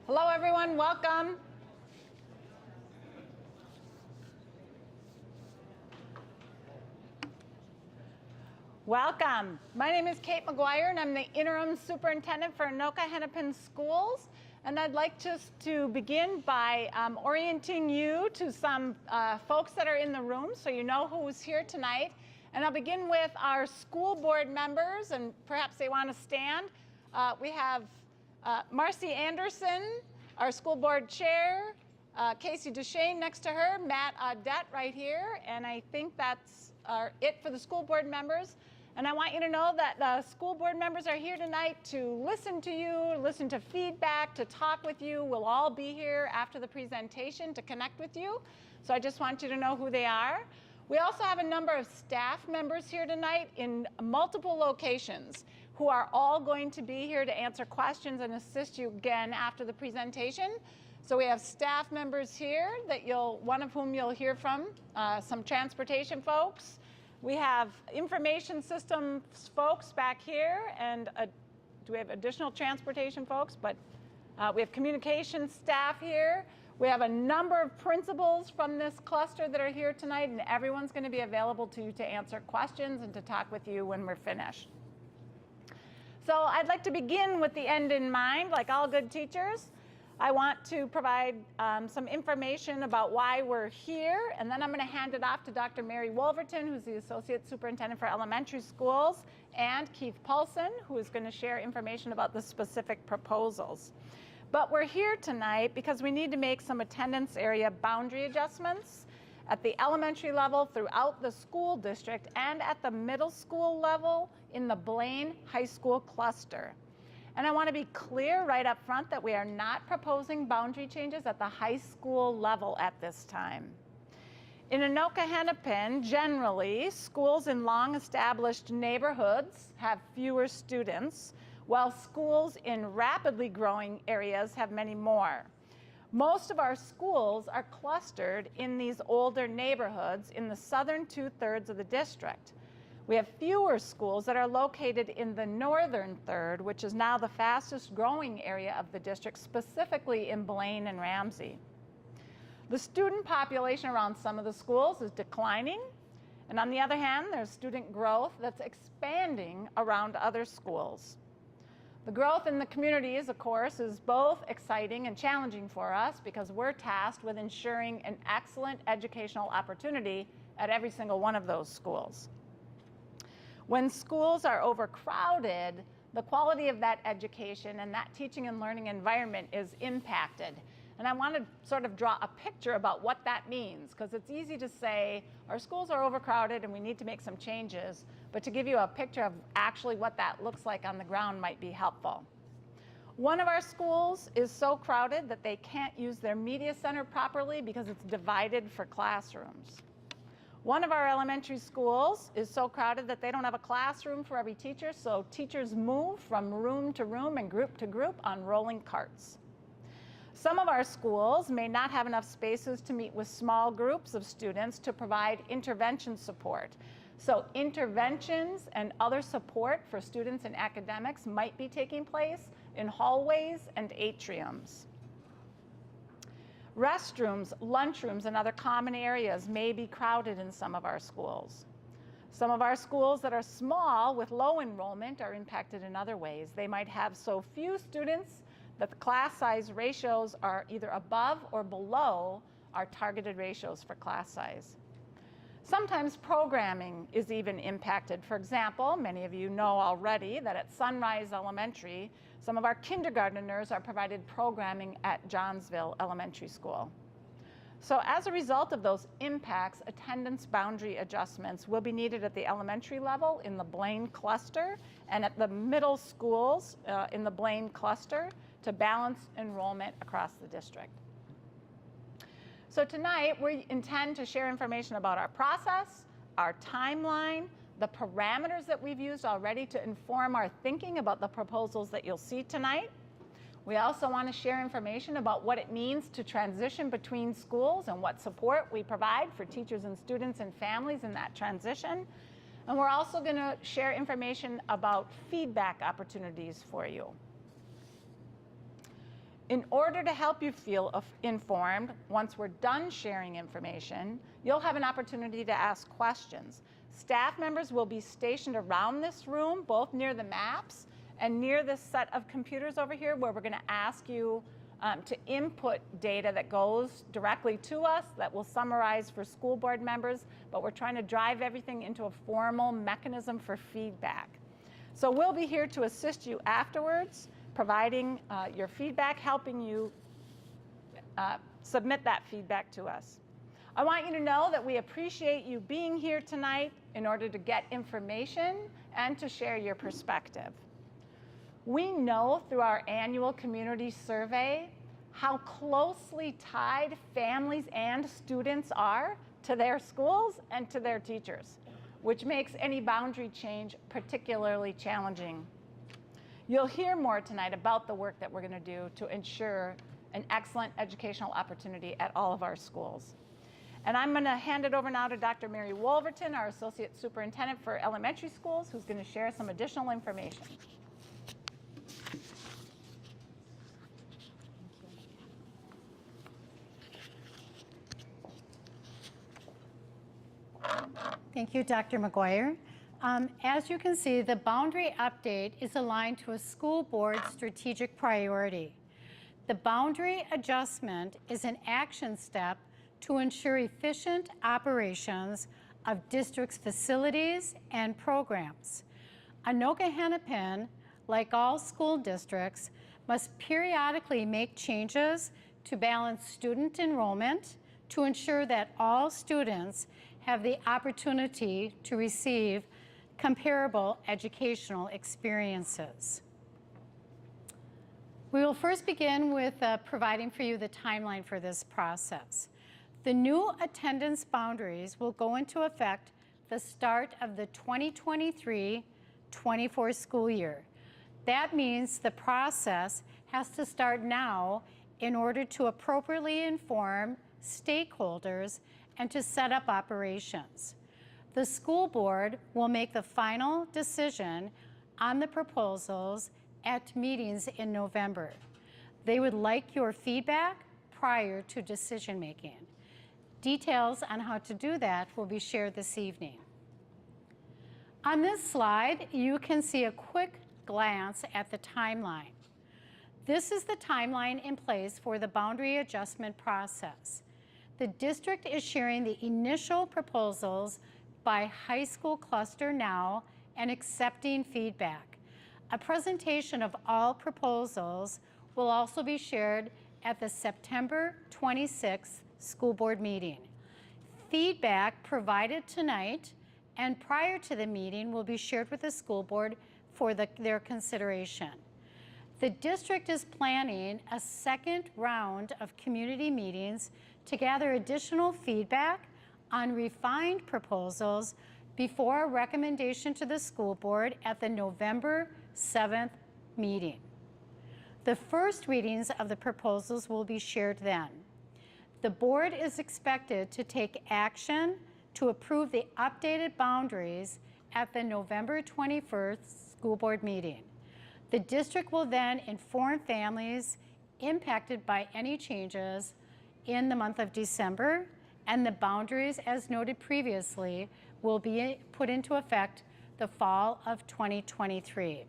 Hello everyone, welcome. Welcome. My name is Kate McGuire and I'm the interim superintendent for Anoka-Hennepin Schools. And I'd like just to begin by orienting you to some folks that are in the room so you know who's here tonight. And I'll begin with our school board members, and perhaps they want to stand. We have Marcy Anderson, our school board chair, Casey Duchesne next to her, Matt Audette right here, and I think that's it for the school board members. And I want you to know that the school board members are here tonight to listen to you, listen to feedback, to talk with you. We'll all be here after the presentation to connect with you. So I just want you to know who they are. We also have a number of staff members here tonight in multiple locations who are all going to be here to answer questions and assist you again after the presentation. So we have staff members here that one of whom you'll hear from, some transportation folks. We have information systems folks back here, and do we have additional transportation folks? But we have communication staff here. We have a number of principals from this cluster that are here tonight, and everyone's going to be available to you to answer questions and to talk with you when we're finished. So I'd like to begin with the end in mind, like all good teachers. I want to provide some information about why we're here, and then I'm going to hand it off to Dr. Mary Wolverton, who's the Associate Superintendent for Elementary Schools, and Keith Paulson, who is going to share information about the specific proposals. But we're here tonight because we need to make some attendance area boundary adjustments at the elementary level throughout the school district and at the middle school level in the Blaine High School cluster. And I want to be clear right up front that we are not proposing boundary changes at the high school level at this time. In Anoka-Hennepin, generally, schools in long-established neighborhoods have fewer students, while schools in rapidly growing areas have many more. Most of our schools are clustered in these older neighborhoods in the southern two-thirds of the district. We have fewer schools that are located in the northern third, which is now the fastest growing area of the district, specifically in Blaine and Ramsey. The student population around some of the schools is declining, and on the other hand, there's student growth that's expanding around other schools. The growth in the communities, of course, is both exciting and challenging for us because we're tasked with ensuring an excellent educational opportunity at every single one of those schools. When schools are overcrowded, the quality of that education and that teaching and learning environment is impacted. And I want to sort of draw a picture about what that means, because it's easy to say our schools are overcrowded and we need to make some changes, but to give you a picture of actually what that looks like on the ground might be helpful. One of our schools is so crowded that they can't use their media center properly because it's divided for classrooms. One of our elementary schools is so crowded that they don't have a classroom for every teacher, so teachers move from room to room and group to group on rolling carts. Some of our schools may not have enough spaces to meet with small groups of students to provide intervention support. So interventions and other support for students in academics might be taking place in hallways and atriums. Restrooms, lunchrooms, and other common areas may be crowded in some of our schools. Some of our schools that are small with low enrollment are impacted in other ways. They might have so few students that the class size ratios are either above or below our targeted ratios for class size. Sometimes programming is even impacted. For example, many of you know already that at Sunrise Elementary, some of our kindergarteners are provided programming at Johnsville Elementary School. So as a result of those impacts, attendance boundary adjustments will be needed at the elementary level in the Blaine cluster and at the middle schools in the Blaine cluster to balance enrollment across the district. So tonight, we intend to share information about our process, our timeline, the parameters that we've used already to inform our thinking about the proposals that you'll see tonight. We also want to share information about what it means to transition between schools and what support we provide for teachers and students and families in that transition. And we're also going to share information about feedback opportunities for you. In order to help you feel informed, once we're done sharing information, you'll have an opportunity to ask questions. Staff members will be stationed around this room, both near the maps and near this set of computers over here, where we're going to ask you to input data that goes directly to us that will summarize for school board members, but we're trying to drive everything into a formal mechanism for feedback. So we'll be here to assist you afterwards, providing your feedback, helping you submit that feedback to us. I want you to know that we appreciate you being here tonight in order to get information and to share your perspective. We know through our annual community survey how closely tied families and students are to their schools and to their teachers, which makes any boundary change particularly challenging. You'll hear more tonight about the work that we're going to do to ensure an excellent educational opportunity at all of our schools. And I'm going to hand it over now to Dr. Mary Wolverton, our Associate Superintendent for Elementary Schools, who's going to share some additional information. Thank you, Dr. McGuire. As you can see, the boundary update is aligned to a school board strategic priority. The boundary adjustment is an action step to ensure efficient operations of district's facilities and programs. Anoka-Hennepin, like all school districts, must periodically make changes to balance student enrollment to ensure that all students have the opportunity to receive comparable educational experiences. We will first begin with providing for you the timeline for this process. The new attendance boundaries will go into effect the start of the 2023-24 school year. That means the process has to start now in order to appropriately inform stakeholders and to set up operations. The school board will make the final decision on the proposals at meetings in November. They would like your feedback prior to decision making. Details on how to do that will be shared this evening. On this slide, you can see a quick glance at the timeline. This is the timeline in place for the boundary adjustment process. The district is sharing the initial proposals by high school cluster now and accepting feedback. A presentation of all proposals will also be shared at the September 26th school board meeting. Feedback provided tonight and prior to the meeting will be shared with the school board for their consideration. The district is planning a second round of community meetings to gather additional feedback on refined proposals before a recommendation to the school board at the November 7th meeting. The first readings of the proposals will be shared then. The board is expected to take action to approve the updated boundaries at the November 21st school board meeting. The district will then inform families impacted by any changes in the month of December, and the boundaries, as noted previously, will be put into effect the fall of 2023.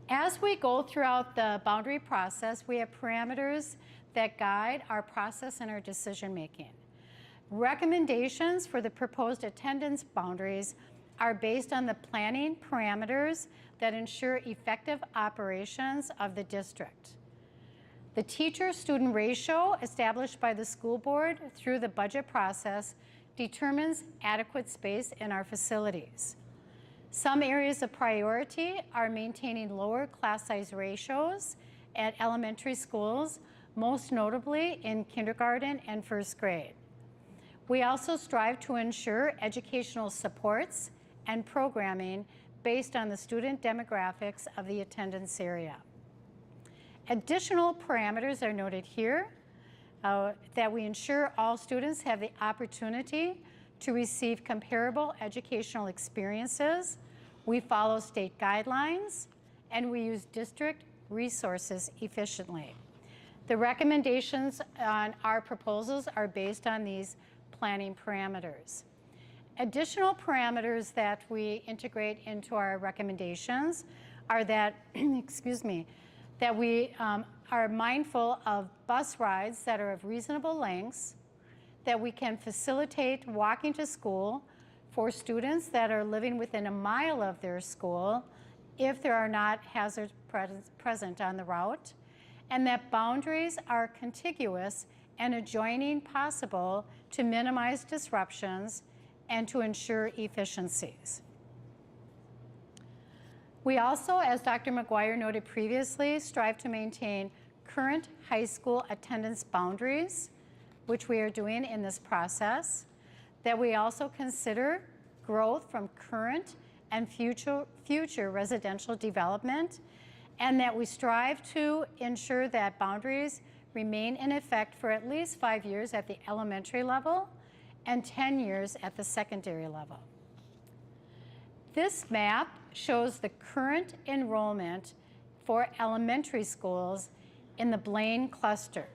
As we go throughout the boundary process, we have parameters that guide our process and our decision making. Recommendations for the proposed attendance boundaries are based on the planning parameters that ensure effective operations of the district. The teacher-student ratio established by the school board through the budget process determines adequate space in our facilities. Some areas of priority are maintaining lower class size ratios at elementary schools, most notably in kindergarten and first grade. We also strive to ensure educational supports and programming based on the student demographics of the attendance area. Additional parameters are noted here that we ensure all students have the opportunity to receive comparable educational experiences. We follow state guidelines and we use district resources efficiently. The recommendations on our proposals are based on these planning parameters. Additional parameters that we integrate into our recommendations are that, excuse me, that we are mindful of bus rides that are of reasonable lengths, that we can facilitate walking to school for students that are living within a mile of their school if there are not hazards present on the route, and that boundaries are contiguous and adjoining possible to minimize disruptions and to ensure efficiencies. We also, as Dr. McGuire noted previously, strive to maintain current high school attendance boundaries, which we are doing in this process, that we also consider growth from current and future residential development, and that we strive to ensure that boundaries remain in effect for at least 5 years at the elementary level and 10 years at the secondary level. This map shows the current enrollment for elementary schools in the Blaine cluster.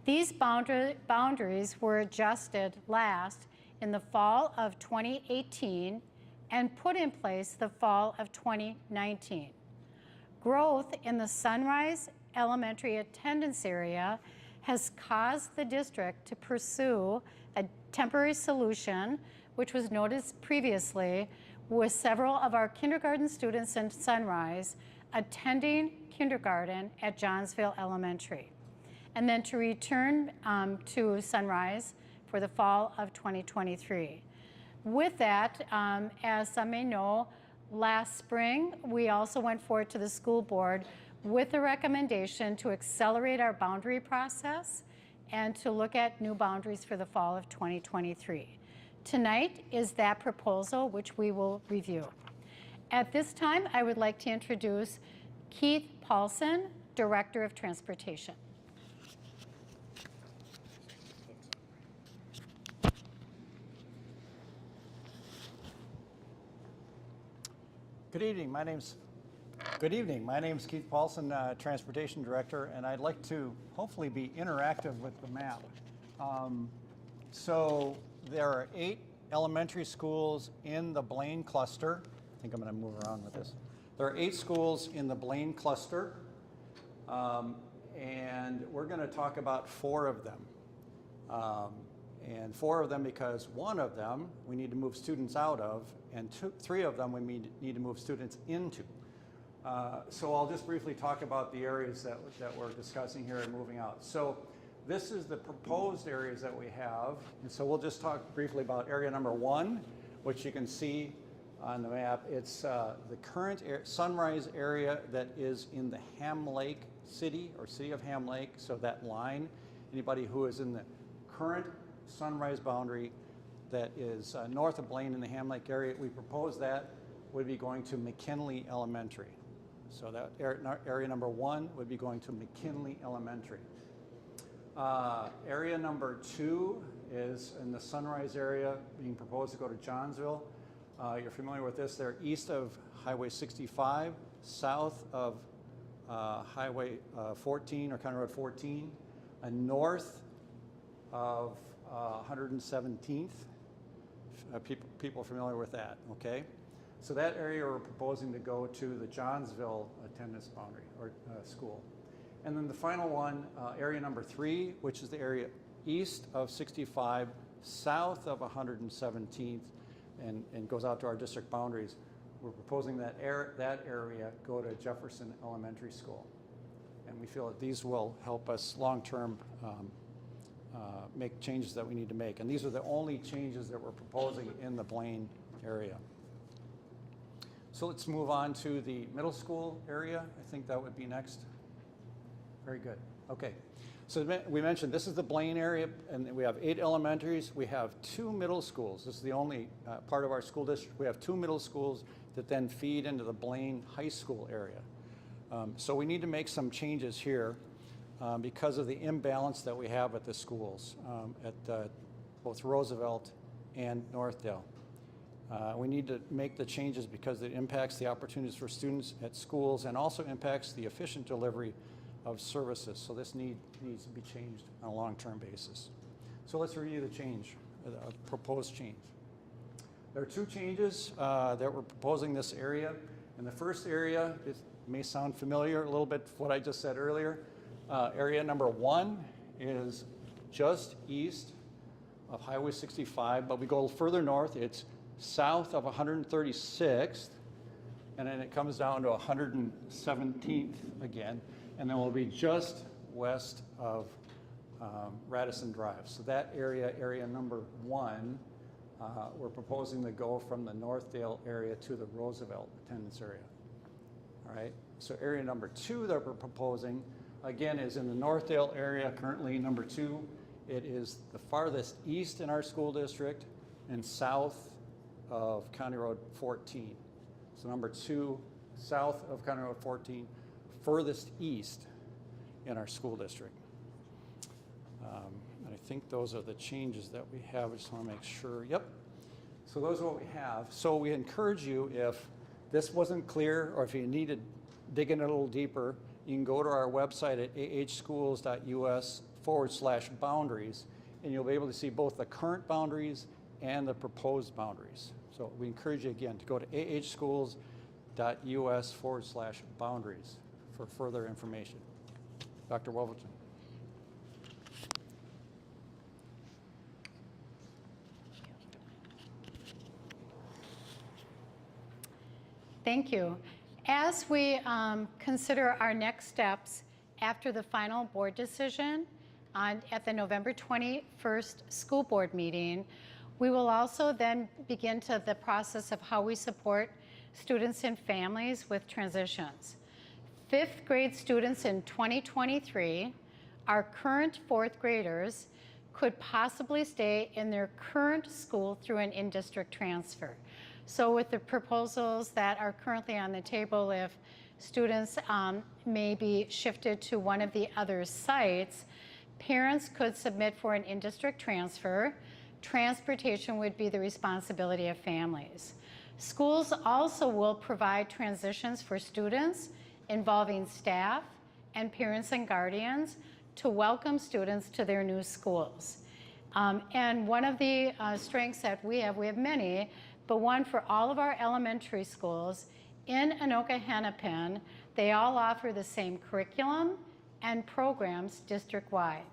These boundaries were adjusted last in the fall of 2018 and put in place the fall of 2019. Growth in the Sunrise Elementary attendance area has caused the district to pursue a temporary solution, which was noticed previously, with several of our kindergarten students in Sunrise attending kindergarten at Johnsville Elementary, and then to return to Sunrise for the fall of 2023. With that, as some may know, last spring, we also went forward to the school board with a recommendation to accelerate our boundary process and to look at new boundaries for the fall of 2023. Tonight is that proposal, which we will review. At this time, I would like to introduce Keith Paulson, Director of Transportation. Good evening. My name's Keith Paulson, Transportation Director, and I'd like to hopefully be interactive with the map. So there are 8 elementary schools in the Blaine cluster. I think I'm going to move around with this. There are 8 schools in the Blaine cluster, and we're going to talk about 4 of them. And 4 of them because 1 of them we need to move students out of, and 3 of them we need to move students into. So I'll just briefly talk about the areas that we're discussing here and moving out. So this is the proposed areas that we have, and so we'll just talk briefly about area number 1, which you can see on the map. It's the current Sunrise area that is in the Ham Lake city, or city of Ham Lake, so that line. Anybody who is in the current Sunrise boundary that is north of Blaine in the Ham Lake area, we propose that would be going to McKinley Elementary. So that area number 1 would be going to McKinley Elementary. Area number 2 is in the Sunrise area, being proposed to go to Johnsville. You're familiar with this. They're east of Highway 65, south of Highway 14 or County Road 14, and north of 117th. People are familiar with that, okay? So that area we're proposing to go to the Johnsville attendance boundary or school. And then the final one, area number 3, which is the area east of 65, south of 117th, and goes out to our district boundaries. We're proposing that area go to Jefferson Elementary School. And we feel that these will help us long-term make changes that we need to make. And these are the only changes that we're proposing in the Blaine area. So let's move on to the middle school area. I think that would be next. Very good. Okay. So we mentioned this is the Blaine area, and we have 8 elementaries. We have 2 middle schools. This is the only part of our school district. We have 2 middle schools that then feed into the Blaine High School area. So we need to make some changes here because of the imbalance that we have at the schools at both Roosevelt and Northdale. We need to make the changes because it impacts the opportunities for students at schools and also impacts the efficient delivery of services. So this needs to be changed on a long-term basis. So let's review the change, the proposed change. There are two changes that we're proposing this area. In the first area, it may sound familiar a little bit what I just said earlier. Area number 1 is just east of Highway 65, but we go further north. It's south of 136th, and then it comes down to 117th again, and then we'll be just west of Radisson Drive. So that area number 1, we're proposing to go from the Northdale area to the Roosevelt attendance area. All right, so area number 2 that we're proposing, again, is in the Northdale area, currently number 2. It is the farthest east in our school district and south of County Road 14. So number 2, south of County Road 14, furthest east in our school district. And I think those are the changes that we have. I just want to make sure. Yep. So those are what we have. So we encourage you, if this wasn't clear or if you need to dig in a little deeper, you can go to our website at ahschools.us/boundaries, and you'll be able to see both the current boundaries and the proposed boundaries. So we encourage you again to go to ahschools.us/boundaries for further information. Dr. Wolverton. Thank you. As we consider our next steps after the final board decision at the November 21st school board meeting, we will also then begin the process of how we support students and families with transitions. 5th grade students in 2023, our current 4th graders, could possibly stay in their current school through an in-district transfer. So with the proposals that are currently on the table, if students may be shifted to one of the other sites, parents could submit for an in-district transfer. Transportation would be the responsibility of families. Schools also will provide transitions for students involving staff and parents and guardians to welcome students to their new schools. And one of the strengths that we have many, but one for all of our elementary schools in Anoka-Hennepin, they all offer the same curriculum and programs district-wide.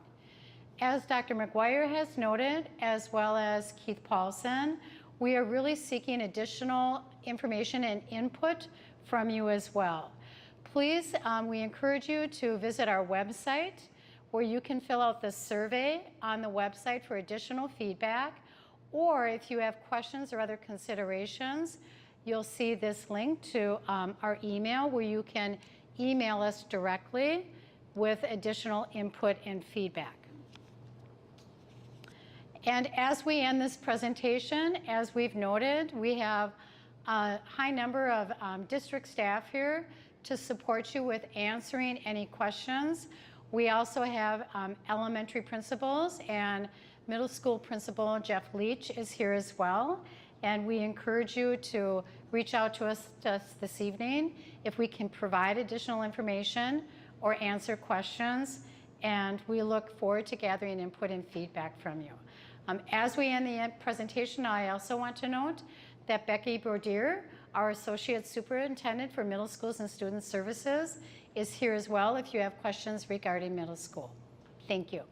As Dr. McGuire has noted, as well as Keith Paulson, we are really seeking additional information and input from you as well. Please, we encourage you to visit our website where you can fill out the survey on the website for additional feedback, or if you have questions or other considerations, you'll see this link to our email where you can email us directly with additional input and feedback. And as we end this presentation, as we've noted, we have a high number of district staff here to support you with answering any questions. We also have elementary principals, and middle school principal Jeff Leach is here as well. And we encourage you to reach out to us this evening if we can provide additional information or answer questions. And we look forward to gathering input and feedback from you. As we end the presentation, I also want to note that Becky Bordier, our Associate Superintendent for Middle Schools and Student Services, is here as well if you have questions regarding middle school. Thank you.